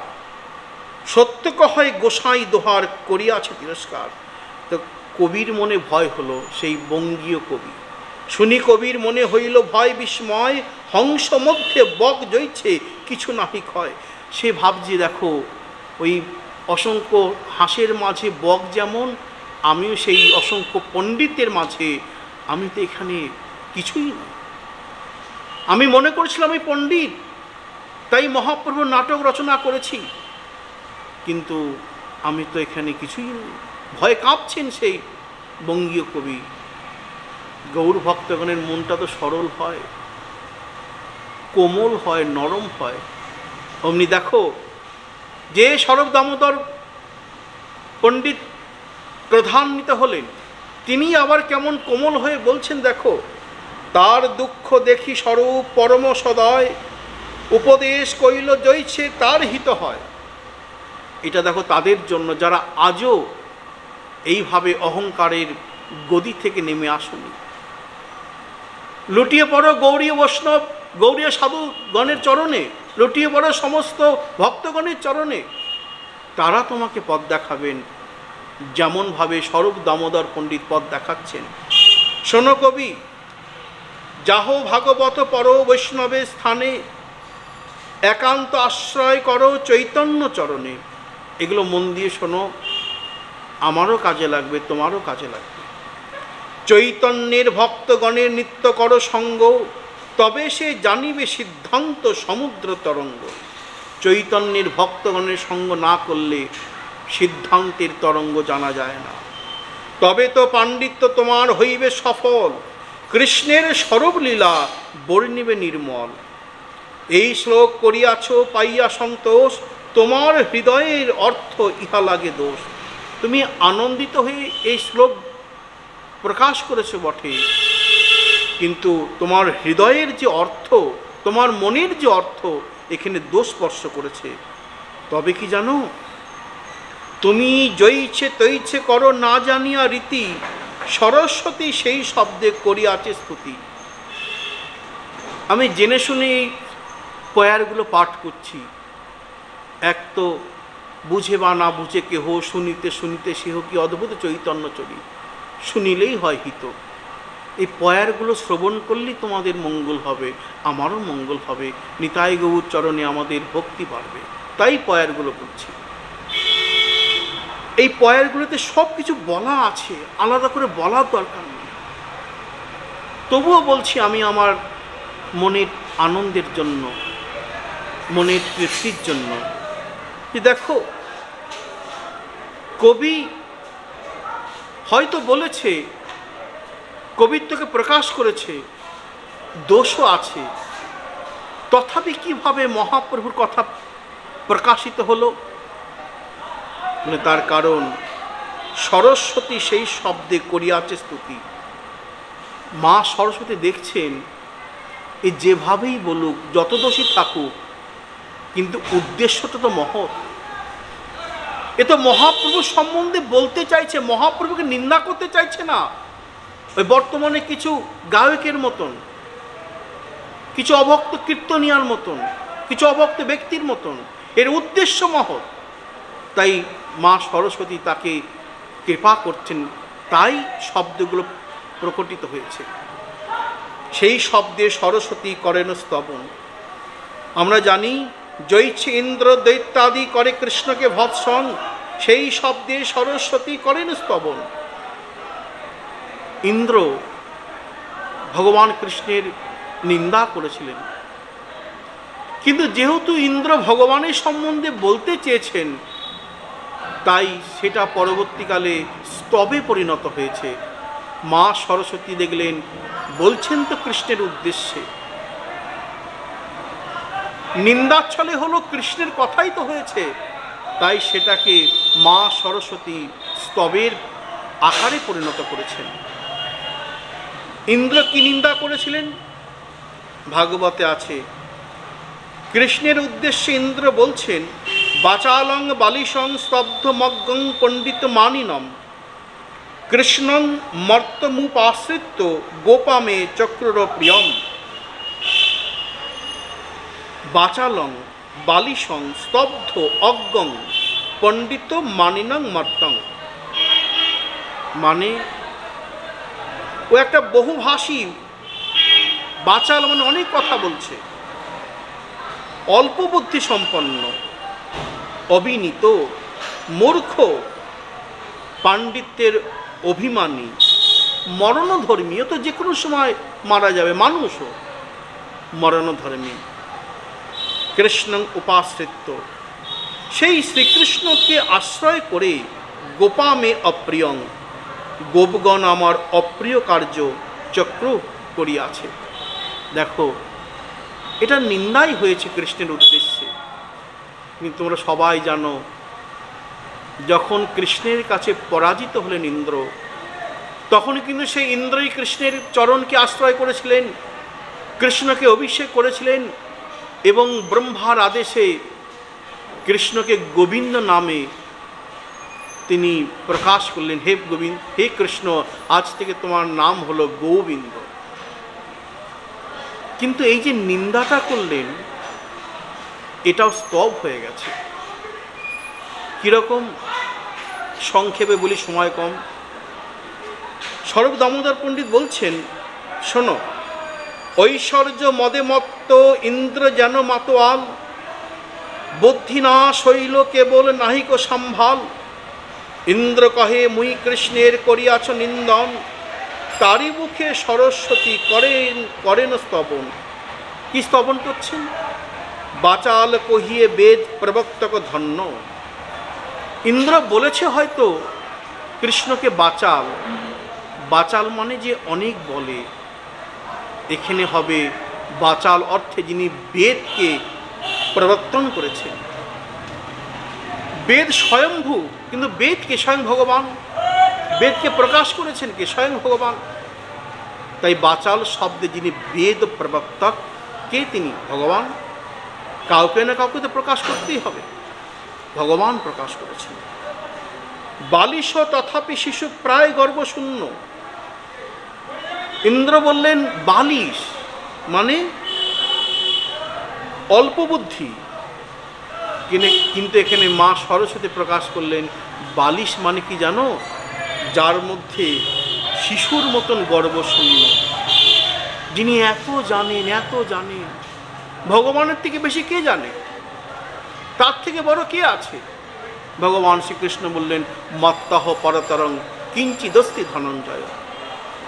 [SPEAKER 1] সত্য কহয় গোসাই দোহার করিয়াছে তিরস্কার। তো কবির মনে ভয় হলো, সেই বঙ্গীয় কবি। শুনি কবির মনে হইল ভয় বিস্ময়, হংস মধ্যে বক জইছে কিছু নাহি ক্ষয়। সে ভাবছে দেখো, ওই অসংখ্য হাঁসের মাঝে বক যেমন, আমিও সেই অসংখ্য পণ্ডিতের মাঝে, আমি তো এখানে কিছুই না। আমি মনে করছিলাম আমি পণ্ডিত, তাই মহাপ্রভুর নাটক রচনা করেছি, কিন্তু আমি তো এখানে কিছুই নেই। ভয়ে কাঁপছেন সেই বঙ্গীয় কবি। গৌর ভক্তগণের মনটা তো সরল হয়, কোমল হয়, নরম হয়। অমনি দেখো, যে স্বরূপ দামোদর পণ্ডিত প্রধান্বিত হলেন, তিনি আবার কেমন কোমল হয়ে বলছেন দেখো, তার দুঃখ দেখি স্বরূপ পরম সদয়, উপদেশ কইল জইছে তার হিত হয়। এটা দেখো তাদের জন্য যারা আজও এইভাবে অহংকারের গদি থেকে নেমে আসেনি। লুটিয়ে পড়ো গৌরীয় বৈষ্ণব, গৌরীয় সাধুগণের চরণে, লুটিয়ে পড়ো সমস্ত ভক্তগণের চরণে, তারা তোমাকে পথ দেখাবেন, যেমনভাবে স্বরূপ দামোদর পণ্ডিত পথ দেখাচ্ছেন। শোনো কবি, যাহ ভাগবত পর বৈষ্ণবের স্থানে, একান্ত আশ্রয় করো চৈতন্য চরণে। এগুলো মন দিয়ে শোনো, আমারও কাজে লাগবে, তোমারও কাজে লাগবে। চৈতন্যের ভক্তগণের নিত্য করো সঙ্গ, তবে সে জানিবে সিদ্ধান্ত সমুদ্র তরঙ্গ। চৈতন্যের ভক্তগণের সঙ্গ না করলে সিদ্ধান্তের তরঙ্গ জানা যায় না। তবে তো পাণ্ডিত্য তোমার হইবে সফল, কৃষ্ণের স্বরূপ লীলা বর্ণিবে নির্মল। এই শ্লোক করিয়াছ পাইয়া সন্তোষ, তোমার হৃদয়ের অর্থ ইহা লাগে দোষ। তুমি আনন্দিত হয়ে এই শ্লোক প্রকাশ করেছো বটে, কিন্তু তোমার হৃদয়ের যে অর্থ, তোমার মনের যে অর্থ, এখানে দোষ স্পর্শ করেছে। তবে কি জানো, তুমি জইছে তৈছে করো না জানিয়া রীতি, সরস্বতী সেই শব্দে করিয়াছে স্তুতি। আমি জেনে শুনে এই পয়ারগুলো পাঠ করছি। এক তো বুঝে বা না বুঝে কেহ, শুনিতে শুনিতে সেহ কি অদ্ভুত চৈতন্য চরি, শুনিলেই হয় হিত। এই পয়ারগুলো শ্রবণ করলেই তোমাদের মঙ্গল হবে, আমারও মঙ্গল হবে, নিতাই গৌর চরণে আমাদের ভক্তি বাড়বে। তাই পয়ারগুলো করছি। এই পয়ারগুলোতে সব কিছু বলা আছে, আলাদা করে বলার দরকার নেই। তবুও বলছি আমি আমার মনের আনন্দের জন্য, মনের তৃপ্তির জন্য। দেখো, কবি হয়তো বলেছে, কবিত্বকে প্রকাশ করেছে, দোষও আছে, তথাপি কিভাবে মহাপ্রভুর কথা প্রকাশিত হলো? তার কারণ সরস্বতী সেই শব্দে করিয়াছে স্তুতি। মা সরস্বতী দেখছেন এ যেভাবেই বলুক, যত দোষী থাকুক, কিন্তু উদ্দেশ্যটা তো মহৎ। এ তো মহাপ্রভু সম্বন্ধে বলতে চাইছে, মহাপ্রভুকে নিন্দা করতে চাইছে না ওই বর্তমানে কিছু গায়কের মতন, কিছু অভক্ত কীর্তনিয়ার মতন, কিছু অভক্ত ব্যক্তির মতন। এর উদ্দেশ্য মহৎ। তাই মা সরস্বতী তাকে কৃপা করছেন, তাই শব্দগুলো প্রকটিত হয়েছে। সেই শব্দে সরস্বতী করেন স্তবন। আমরা জানি জৈছে ইন্দ্র দৈত্যাদি করে কৃষ্ণকে ভৎসন, সেই শব্দে সরস্বতী করেন স্তবন। ইন্দ্র ভগবান কৃষ্ণের নিন্দা করেছিলেন, কিন্তু যেহেতু ইন্দ্র ভগবানের সম্বন্ধে বলতে চেয়েছেন, তাই সেটা পরবর্তীকালে স্তবে পরিণত হয়েছে। মা সরস্বতী দেখলেন বলছেন তো কৃষ্ণের উদ্দেশ্যে, নিন্দাচ্ছলে হলো কৃষ্ণের কথাই তো হয়েছে, তাই সেটাকে মা সরস্বতী স্তবের আকারে পরিণত করেছেন। ইন্দ্র কি নিন্দা করেছিলেন? ভাগবতে আছে, কৃষ্ণের উদ্দেশ্যে ইন্দ্র বলছেন, বাচালং বালিশং স্তব্ধ মগ্গং পণ্ডিত মানিনম কৃষ্ণং মর্তমুপাশ্রিত গোপামে চক্রর প্রিয়ম। বাচালং বালিশং স্তব্ধ অজ্ঞং পণ্ডিত মানিনং মর্তং, মানে ও একটা বহুভাষী, বাচাল মানে অনেক কথা বলছে, অল্প বুদ্ধি সম্পন্ন, অবিনীত, মূর্খ, পাণ্ডিত্যের অভিমানী, মরণধর্মী। তো যে কোনো সময় মারা যাবে, মানুষও মরণধর্মী। কৃষ্ণ উপাশ্রিত, সেই শ্রীকৃষ্ণকে আশ্রয় করে গোপামে অপ্রিয়ং, গোপগণ আমার অপ্রিয় কার্য চক্র করিয়াছে। দেখো, এটা নিন্দাই হয়েছে কৃষ্ণের উদ্দেশ্যে। কিন্তু তোমরা সবাই জানো, যখন কৃষ্ণের কাছে পরাজিত হলেন ইন্দ্র, তখন কিন্তু সেই ইন্দ্রই কৃষ্ণের চরণকে আশ্রয় করেছিলেন, কৃষ্ণকে অভিষেক করেছিলেন, এবং ব্রহ্মার আদেশে কৃষ্ণকে গোবিন্দ নামে তিনি প্রকাশ করলেন। হে গোবিন্দ, হে কৃষ্ণ, আজ থেকে তোমার নাম হলো গোবিন্দ। কিন্তু এই যে নিন্দাটা করলেন, এটাও স্তব হয়ে গেছে। কীরকম? সংক্ষেপে বলি, সময় কম। স্বরূপ দামোদর পণ্ডিত বলছেন, শোনো, ঐশ্বর্য মদে মত্ত ইন্দ্র যেন মাতোয়াল, বুদ্ধি না শৈল কেবল নাহিক সম্ভাল। ইন্দ্র কহে মুই কৃষ্ণের করিয়াছ নিন্দন, তারই মুখে সরস্বতী করেন স্তবন। কি স্তবন করছেন? বাচাল কহিয়ে বেদ প্রবক্তক ধন্য। ইন্দ্র বলেছে হয়তো কৃষ্ণকে বাচাল, বাচাল মানে যে অনেক বলে, এখানে হবে বাচাল অর্থে যিনি বেদকে প্রবর্তন করেছেন। বেদ স্বয়ংভূ, কিন্তু বেদকে স্বয়ং ভগবান, বেদকে প্রকাশ করেছেন কে? স্বয়ং ভগবান। তাই বাচাল শব্দে যিনি বেদ প্রবক্তক, কে? তিনি ভগবান। কাউকে না কাউকে তো প্রকাশ করতেই হবে, ভগবান প্রকাশ করেছেন। বালিশ তথাপি শিশু প্রায় গর্বশূন্য। ইন্দ্র বললেন বালিশ মানে অল্প বুদ্ধি, কিন্তু এখানে মা সরস্বতী প্রকাশ করলেন বালিশ মানে কি জানো? যার মধ্যে শিশুর মতন গর্বশূন্য, যিনি এত জানেন, এত জানেন। ভগবানের থেকে বেশি কে জানে? তার থেকে বড় কে আছে? ভগবান শ্রীকৃষ্ণ বললেন, মত্তহ পরতরং কিঞ্চিদস্তি ধনঞ্জয়।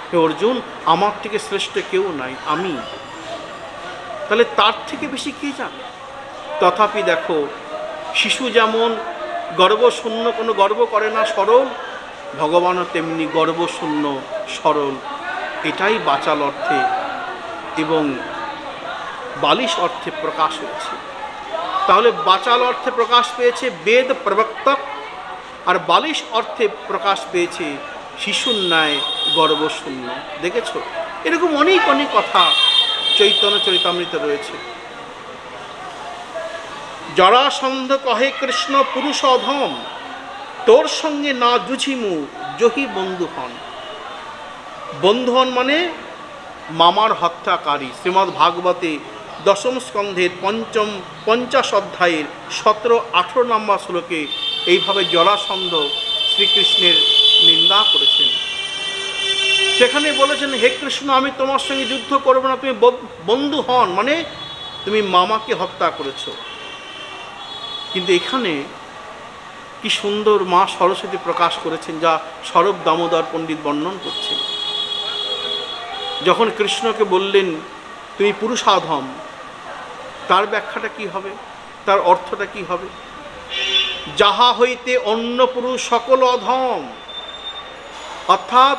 [SPEAKER 1] হে অর্জুন, আমার থেকে শ্রেষ্ঠ কেউ নাই, আমি। তাহলে তার থেকে বেশি কে জানে? তথাপি দেখো, শিশু যেমন গর্বশূন্য, কোনো গর্ব করে না, সরল, ভগবানও তেমনি গর্বশূন্য, সরল। এটাই বাচাল অর্থে এবং বালিশ অর্থে প্রকাশ হয়েছে। তাহলে বাচাল অর্থে প্রকাশ পেয়েছে বেদ প্রবক্তক, আর বালিশ অর্থে প্রকাশ পেয়েছে শিশুর ন্যায় গর্বশূন্য। দেখেছো, এরকম অনেক অনেক কথা চৈতন্য চরিতামৃতে রয়েছে। জরাসন্ধ কহে কৃষ্ণ পুরুষ অধম, তোর সঙ্গে না জুঝিমু জহি বন্ধু হন। বন্ধু হন মানে মামার হত্যাকারী। শ্রীমদ্ ভাগবতে দশম স্কন্ধের 50 অধ্যায়ের 17-18 নম্বর শ্লোকে এইভাবে জরাসন্ধ শ্রীকৃষ্ণের নিন্দা করেছেন। সেখানে বলেছেন, হে কৃষ্ণ, আমি তোমার সঙ্গে যুদ্ধ করবো না, তুমি বন্ধু হন মানে তুমি মামাকে হত্যা করেছো। কিন্তু এখানে কি সুন্দর মা সরস্বতী প্রকাশ করেছেন, যা স্বরূপ দামোদর পণ্ডিত বর্ণন করছেন। যখন কৃষ্ণকে বললেন তুমি পুরুষাধম, তার ব্যাখ্যাটা কি হবে, তার অর্থটা কি হবে? যাহা হইতে অন্য পুরুষ সকল অধম, অর্থাৎ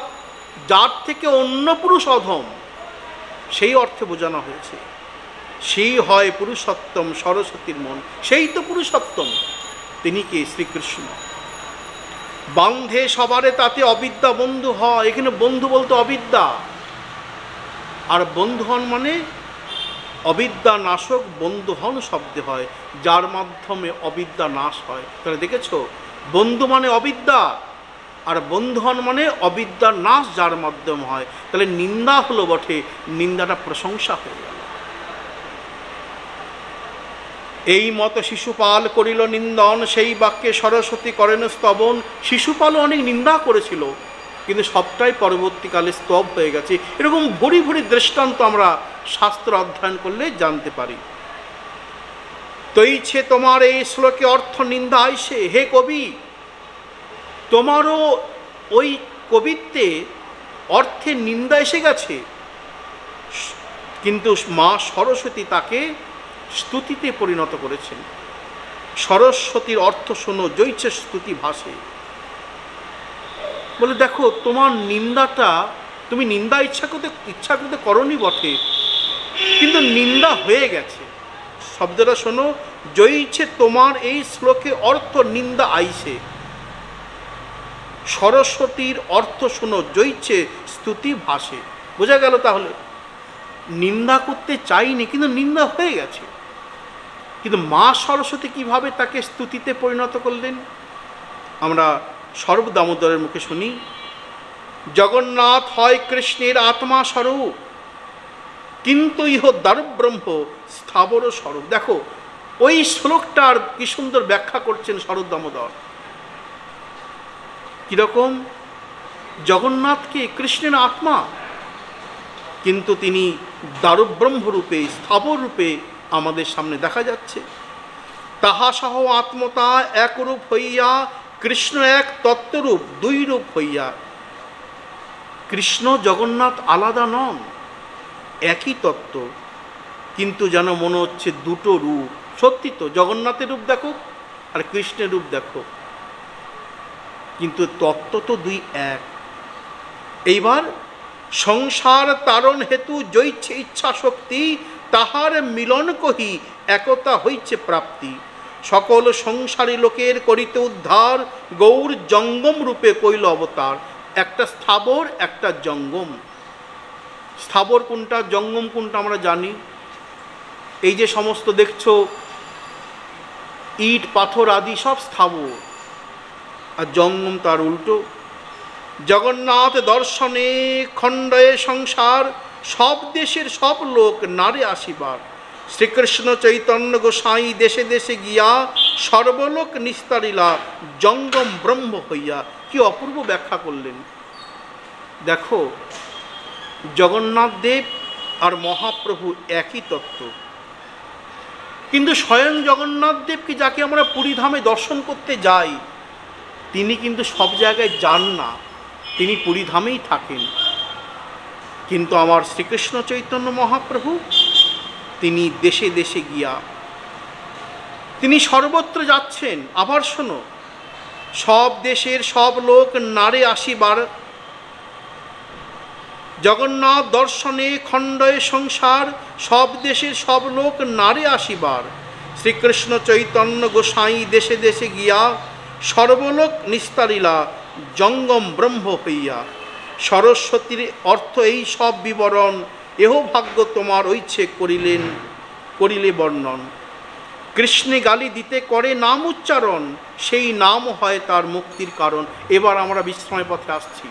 [SPEAKER 1] যার থেকে অন্য পুরুষ অধম, সেই অর্থে বোঝানো হয়েছে। সেই হয় পুরুষোত্তম সরস্বতীর মন, সেই তো পুরুষোত্তম। তিনি কে? শ্রীকৃষ্ণ। বান্ধে সবারে তাতে অবিদ্যা বন্ধু হয়। এখানে বন্ধু বলতে অবিদ্যা, আর বন্ধুহন মানে অবিদ্যা নাশক বন্ধুহন শব্দে হয়, যার মাধ্যমে অবিদ্যা নাশ হয়। তাহলে দেখেছো, বন্ধু মানে অবিদ্যা, আর বন্ধুহন মানে অবিদ্যা নাশ যার মাধ্যমে হয়। তাহলে নিন্দা হলো বটে, নিন্দাটা প্রশংসা হয়ে গেল। এই মতো শিশুপাল করিল নিন্দন, সেই বাক্যে সরস্বতী করেন স্তবন। শিশুপালও অনেক নিন্দা করেছিল, কিন্তু সবটাই পরবর্তীকালে স্তব হয়ে গেছে। এরকম ভরি ভরি দৃষ্টান্ত আমরা শাস্ত্র অধ্যয়ন করলে জানতে পারি। তৈছে তোমার এই শ্লোকে অর্থ নিন্দা আইসে। হে কবি, তোমারও ওই কবিত্বে অর্থে নিন্দা এসে গেছে, কিন্তু মা সরস্বতী তাকে স্তুতিতে পরিণত করেছেন। সরস্বতীর অর্থ শোনো, জৈছে স্তুতি ভাসে। বলে দেখো, তোমার নিন্দাটা তুমি নিন্দা ইচ্ছাকৃত করনি বটে, কিন্তু নিন্দা হয়ে গেছে। শব্দটা শোনো, জৈছে তোমার এই শ্লোকে অর্থ নিন্দা আইছে। সরস্বতীর অর্থ শোনো, জৈছে স্তুতি ভাসে। বোঝা গেল তাহলে নিন্দা করতে চাইনি, কিন্তু নিন্দা হয়ে গেছে। কিন্তু মা সরস্বতী কিভাবে তাকে স্তুতিতে পরিণত করলেন, আমরা স্বরূপ দামোদরের মুখে শুনি। জগন্নাথ হয় কৃষ্ণের আত্মা স্বরূপ, কিন্তু ইহ দারুব্রহ্ম স্থাবর স্বরূপ। দেখো, ওই শ্লোকটার কি সুন্দর ব্যাখ্যা করছেন স্বরূপ দামোদর। কিরকম? জগন্নাথকে কৃষ্ণের আত্মা, কিন্তু তিনি দারুব্রহ্ম রূপে, স্থাবর রূপে আমাদের সামনে দেখা যাচ্ছে। তাহা সহ আত্মতা একরূপ হইয়া, কৃষ্ণ এক তত্ত্বরূপ দুই রূপ হইয়া। কৃষ্ণ জগন্নাথ আলাদা নন, একই তত্ত্ব, কিন্তু যেন মনে হচ্ছে দুটো রূপ। সত্যি তো, জগন্নাথের রূপ দেখো আর কৃষ্ণের রূপ দেখো, কিন্তু তত্ত্ব তো দুই এক। এইবার সংসার তারণ হেতু জৈচ্ছে ইচ্ছা শক্তি, তাহার মিলন কহি একতা হইছে প্রাপ্তি। সকল সংসারী লোকের করিতে উদ্ধার, গৌর জঙ্গম রূপে কইল অবতার। একটা স্থাবর, একটা জঙ্গম। স্থাবর কোনটা, জঙ্গম কোনটা আমরা জানি। এই যে সমস্ত দেখছো ইট পাথর আদি সব স্থাবর, আর জঙ্গম তার উল্টো। জগন্নাথ দর্শনে খণ্ডয়ে সংসার, সব দেশের সব লোক নারে আসিবার। শ্রীকৃষ্ণ চৈতন্য গোসাই দেশে দেশে গিয়া, সর্বলোক নিস্তারিলা জঙ্গম ব্রহ্ম হইয়া। কি অপূর্ব ব্যাখ্যা করলেন। দেখো, জগন্নাথ দেব আর মহাপ্রভু একই তত্ত্ব, কিন্তু স্বয়ং জগন্নাথ দেবকে যাকে আমরা পুরীধামে দর্শন করতে যাই, তিনি কিন্তু সব জায়গায় যান না, তিনি পুরীধামেই থাকেন। কিন্তু আমার শ্রীকৃষ্ণ চৈতন্য মহাপ্রভু তিনি দেশে দেশে গিয়া, তিনি সর্বত্র যাচ্ছেন। আবার শোনো, সব দেশের সব লোক নারে আসিবার। জগন্নাথ দর্শনে খণ্ডয়ে সংসার, সব দেশের সব লোক নারে আসিবার। শ্রীকৃষ্ণ চৈতন্য গোসাই দেশে দেশে গিয়া সর্বলোক নিস্তারিলা জঙ্গম ব্রহ্ম হইয়া। সরস্বতীর অর্থ এই সব বিবরণ, এহ ভাগ্য তোমার ঐচ্ছে করিলে বর্ণন। কৃষ্ণে গালি দিতে করে নাম উচ্চারণ, সেই নাম হয় তার মুক্তির কারণ। এবার আমরা বিশ্রামের পথে আসছি।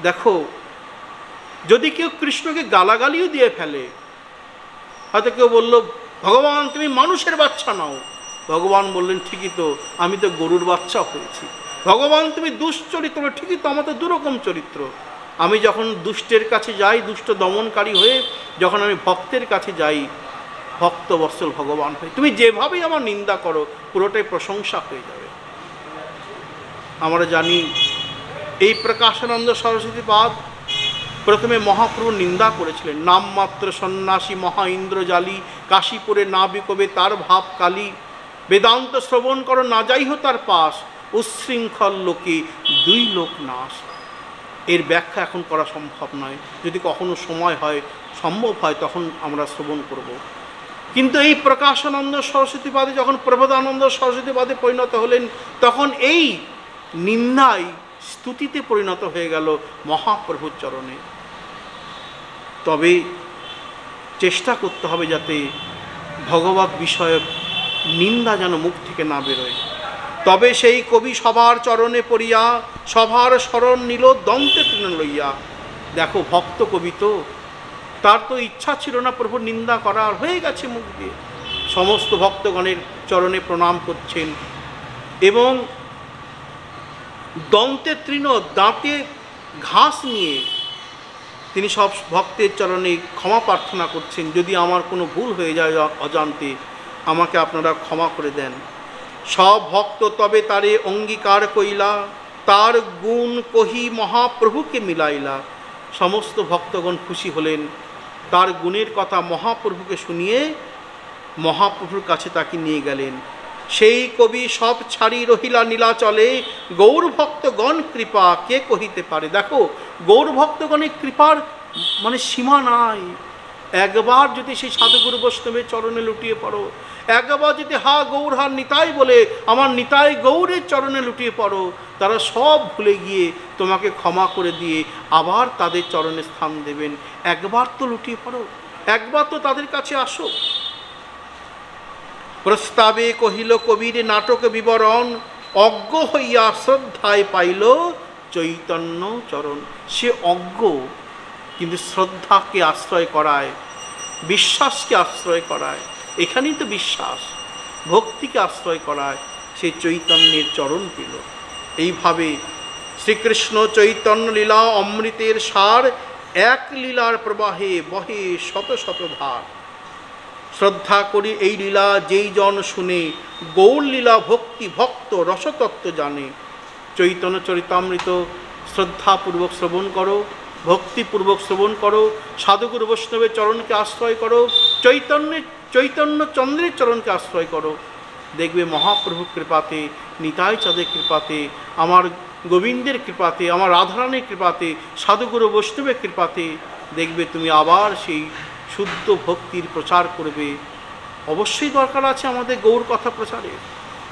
[SPEAKER 1] দেখো, যদি কেউ কৃষ্ণকে গালাগালিও দিয়ে ফেলে, হয়তো কেউ বলল ভগবান তুমি মানুষের বাচ্চা নাও, ভগবান বললেন ঠিকই তো, আমি তো গরুর বাচ্চা হয়েছি। ভগবান তুমি দুশ্চরিত্র, ঠিকই তো, আমার তো দুরকম চরিত্র। আমি যখন দুষ্টের কাছে যাই, দুষ্ট দমনকারী হয়ে যখন আমি ভক্তের কাছে যাই, ভক্ত বৎসল ভগবান হয়ে তুমি যেভাবেই আমার নিন্দা করো, পুরোটাই প্রশংসা হয়ে যাবে। আমরা জানি এই প্রকাশানন্দ সরস্বতীপাদ প্রথমে মহাপ্রভুর নিন্দা করেছিলেন। নামমাত্র সন্ন্যাসী মহা ইন্দ্রজালী, কাশীপুরে না বিকবে তার ভাব কালী। বেদান্ত শ্রবণ করো না যাই হো তার পাশ, উচ্ছৃঙ্খল লোকে দুই লোক নাশ। এর ব্যাখ্যা এখন করা সম্ভব নয়, যদি কখনো সময় হয়, সম্ভব হয়, তখন আমরা শ্রবণ করব। কিন্তু এই প্রকাশানন্দ সরস্বতীপাদে যখন প্রবোধানন্দ সরস্বতীপাদে পরিণত হলেন, তখন এই নিন্দাই স্তুতিতে পরিণত হয়ে গেল মহাপ্রভুর চরণে। তবে চেষ্টা করতে হবে যাতে ভগবত বিষয়ক নিন্দা যেন মুখ থেকে না বেরোয়। তবে সেই কবি সবার চরণে পড়িয়া সবার শরণ নিল দন্তে তৃণ লইয়া। দেখো, ভক্ত কবি তো, তার তো ইচ্ছা ছিল না প্রভুর নিন্দা করার, হয়ে গেছে মুখ দিয়ে। সমস্ত ভক্তগণের চরণে প্রণাম করছেন এবং দন্তে তৃণ, দাঁতে ঘাস নিয়ে তিনি সব ভক্তের চরণে ক্ষমা প্রার্থনা করছেন। যদি আমার কোনো ভুল হয়ে যায় অজান্তে, আমাকে আপনারা ক্ষমা করে দেন। সব ভক্ত তবে তারে অঙ্গীকার কইলা, তার গুণ কহি মহাপ্রভুকে মিলাইলা। সমস্ত ভক্তগণ খুশি হলেন, তার গুণের কথা মহাপ্রভুকে শুনিয়ে মহাপ্রভুর কাছে তাকে নিয়ে গেলেন। সেই কবি সব ছাড়ি রহিলা নীলাচলে, গৌর ভক্তগণ কৃপা কে কহিতে পারে। দেখো, গৌর ভক্তগণের কৃপার মানে সীমা নাই। একবার যদি সেই সাধুগুরু বৈষ্ণবের চরণে লুটিয়ে পড়ো, একবার যদি হা গৌর হা নিতাই বলে আমার নিতাই গৌরের চরণে লুটিয়ে পড়ো, তারা সব ভুলে গিয়ে তোমাকে ক্ষমা করে দিয়ে আবার তাদের চরণে স্থান দেবেন। একবার তো লুটিয়ে পড়ো, একবার তো তাদের কাছে আসো। প্রস্তাবে কহিল কবির নাটক বিবরণ, অজ্ঞ হইয়া শ্রদ্ধায় পাইল চৈতন্য চরণ। সে অজ্ঞ, কিন্তু শ্রদ্ধাকে আশ্রয় করায়, বিশ্বাসকে আশ্রয় করায়। এখানেই তো বিশ্বাস, ভক্তিকে আশ্রয় করায় সে চৈতন্যের চরণ পেল। এইভাবে শ্রীকৃষ্ণ চৈতন্য লীলা অমৃতের সার, এক লীলার প্রবাহে বহে শত শত ধার। শ্রদ্ধা করি এই লীলা যেই জন শুনে, গৌর লীলা ভক্তি ভক্ত রসতত্ত্ব জানে। চৈতন্য চরিতামৃত শ্রদ্ধাপূর্বক শ্রবণ করো, ভক্তিপূর্বক শ্রবণ করো, সাধুগুরু বৈষ্ণবের চরণকে আশ্রয় করো, চৈতন্য চন্দ্রের চরণকে আশ্রয় করো। দেখবে মহাপ্রভুর কৃপাতে, নিতাই চাঁদের কৃপাতে, আমার গোবিন্দের কৃপাতে, আমার রাধারানীর কৃপাতে, সাধুগুরু বৈষ্ণবের কৃপাতে দেখবে তুমি আবার সেই শুদ্ধ ভক্তির প্রচার করবে। অবশ্যই দরকার আছে আমাদের গৌর কথা প্রচারের।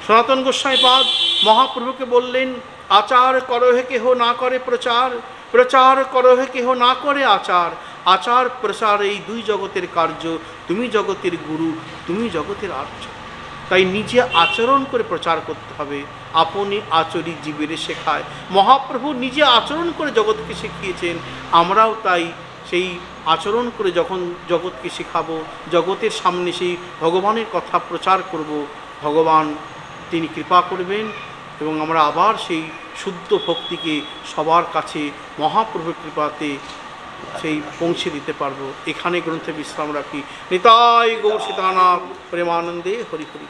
[SPEAKER 1] সনাতন গোস্বামীপাদ মহাপ্রভুকে বললেন, আচার করহে কেহ না করে প্রচার, প্রচার করহে কেহ না করে আচার। আচার প্রচার এই দুই জগতের কার্য, তুমি জগতের গুরু, তুমি জগতের আর্য। তাই নিজে আচরণ করে প্রচার করতে হবে। আপনি আচরি জীবের শেখায়। মহাপ্রভু নিজে আচরণ করে জগৎকে শিখিয়েছেন, আমরাও তাই সেই আচরণ করে যখন জগৎকে শেখাবো, জগতের সামনে সেই ভগবানের কথা প্রচার করব, ভগবান তিনি কৃপা করবেন এবং আমরা আবার সেই শুদ্ধ ভক্তিকে সবার কাছে মহাপ্রভুর কৃপাতে সেই পৌঁছে দিতে পারবো। এখানে গ্রন্থে বিশ্রাম রাখি। নিতাই গৌর সীতানাথ প্রেমানন্দে হরি হরি।